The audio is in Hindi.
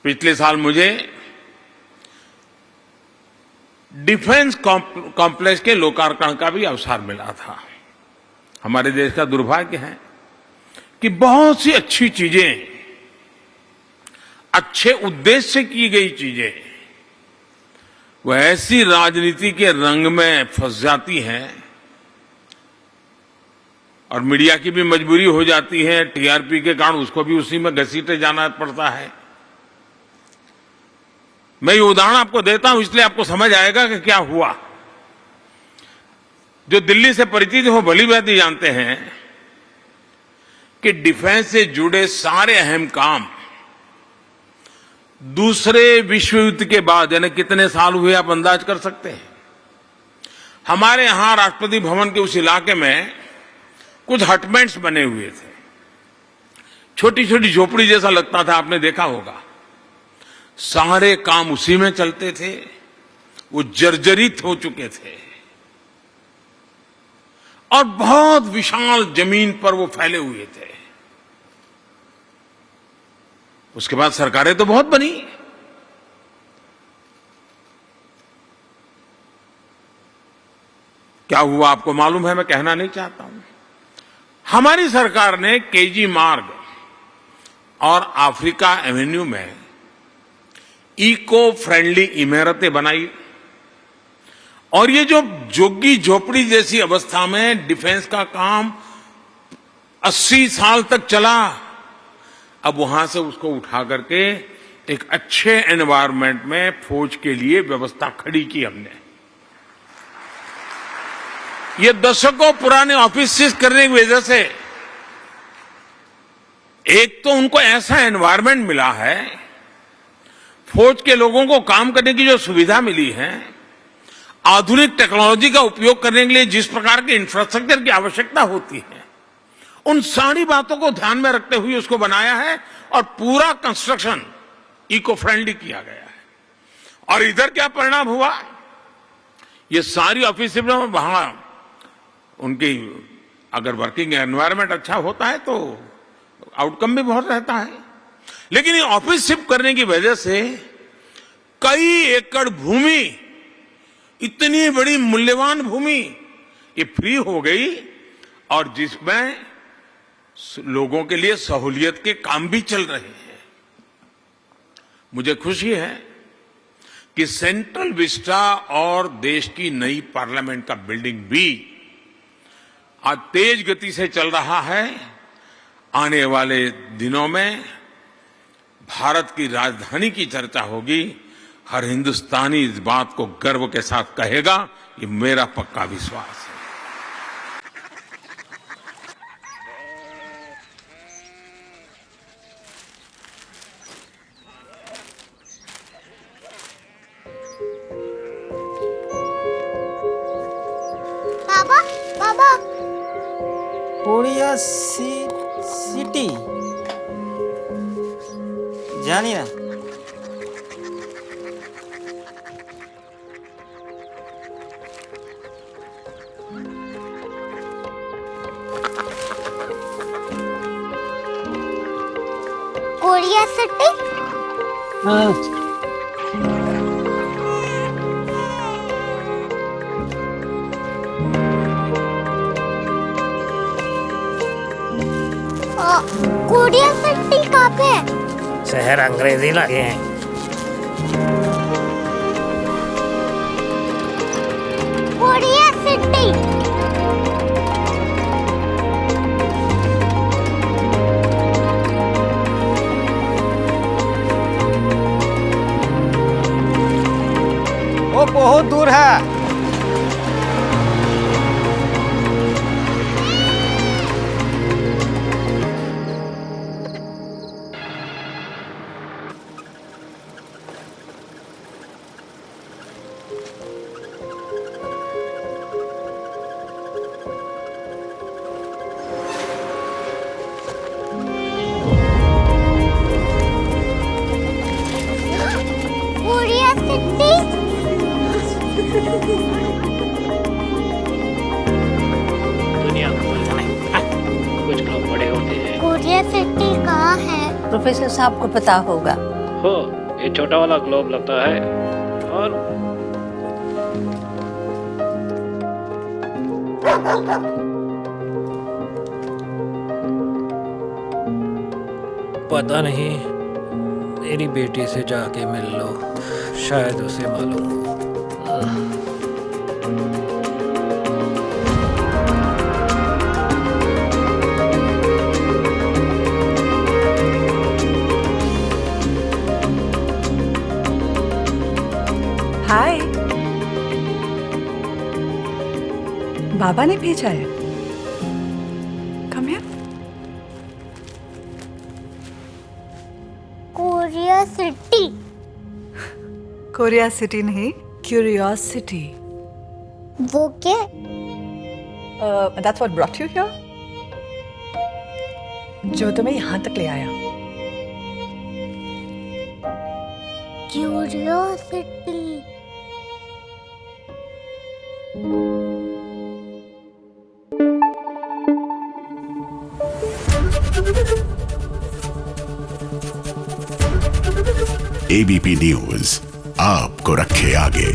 पिछले साल मुझे डिफेंस कॉम्प्लेक्स के लोकार्पण का भी अवसर मिला था। हमारे देश का दुर्भाग्य है कि बहुत सी अच्छी चीजें, अच्छे उद्देश्य से की गई चीजें, वह ऐसी राजनीति के रंग में फंस जाती हैं और मीडिया की भी मजबूरी हो जाती है, टीआरपी के कारण उसको भी उसी में घसीटे जाना पड़ता है। मैं ये उदाहरण आपको देता हूं इसलिए आपको समझ आएगा कि क्या हुआ। जो दिल्ली से परिचित हो भली भांति जानते हैं कि डिफेंस से जुड़े सारे अहम काम दूसरे विश्व युद्ध के बाद, यानी कितने साल हुए आप अंदाज कर सकते हैं। हमारे यहां राष्ट्रपति भवन के उस इलाके में कुछ हटमेंट्स बने हुए थे, छोटी छोटी झोपड़ी जैसा लगता था, आपने देखा होगा। सारे काम उसी में चलते थे, वो जर्जरित हो चुके थे और बहुत विशाल जमीन पर वो फैले हुए थे। उसके बाद सरकारें तो बहुत बनी, क्या हुआ आपको मालूम है, मैं कहना नहीं चाहता हूं। हमारी सरकार ने केजी मार्ग और अफ्रीका एवेन्यू में इको फ्रेंडली इमारतें बनाई और ये जो झुग्गी झोपड़ी जैसी अवस्था में डिफेंस का काम 80 साल तक चला, अब वहां से उसको उठा करके एक अच्छे एनवायरनमेंट में फौज के लिए व्यवस्था खड़ी की हमने। ये दशकों पुराने ऑफिस करने की वजह से एक तो उनको ऐसा एनवायरनमेंट मिला है, फौज के लोगों को काम करने की जो सुविधा मिली है, आधुनिक टेक्नोलॉजी का उपयोग करने के लिए जिस प्रकार के इंफ्रास्ट्रक्चर की आवश्यकता होती है, उन सारी बातों को ध्यान में रखते हुए उसको बनाया है और पूरा कंस्ट्रक्शन इको फ्रेंडली किया गया है। और इधर क्या परिणाम हुआ, ये सारी ऑफिस में वहां उनकी अगर वर्किंग एनवायरनमेंट अच्छा होता है तो आउटकम भी बहुत रहता है। लेकिन ये ऑफिस शिफ्ट करने की वजह से कई एकड़ भूमि, इतनी बड़ी मूल्यवान भूमि ये फ्री हो गई और जिसमें लोगों के लिए सहूलियत के काम भी चल रहे हैं। मुझे खुशी है कि सेंट्रल विस्टा और देश की नई पार्लियामेंट का बिल्डिंग भी आज तेज गति से चल रहा है। आने वाले दिनों में भारत की राजधानी की चर्चा होगी, हर हिंदुस्तानी इस बात को गर्व के साथ कहेगा, ये मेरा पक्का विश्वास है। बाबा बाबा, कोरिया सिटी जानी ना। Korea city? हाँ। कोरिया सिटी कहाँ पे है? शहर अंग्रेजी लगे हैं। Korea city. वो बहुत दूर है। Korea city. दुनिया को कुछ लोग बड़े होते हैं। कोरिया सिटी कहाँ है? प्रोफेसर साहब को पता होगा। हो, ये छोटा वाला ग्लोब लगता है। और पता नहीं, मेरी बेटी से जाके मिल लो, शायद उसे मालूम हो। हाय, बाबा ने भेजा है। Come here. Korea city. Korea city नहीं, क्यूरियोसिटी। वो क्या? That's what brought you here. जो तुम्हें यहाँ तक ले आया। क्यूरियोसिटी। एबीपी न्यूज आपको रखे आगे।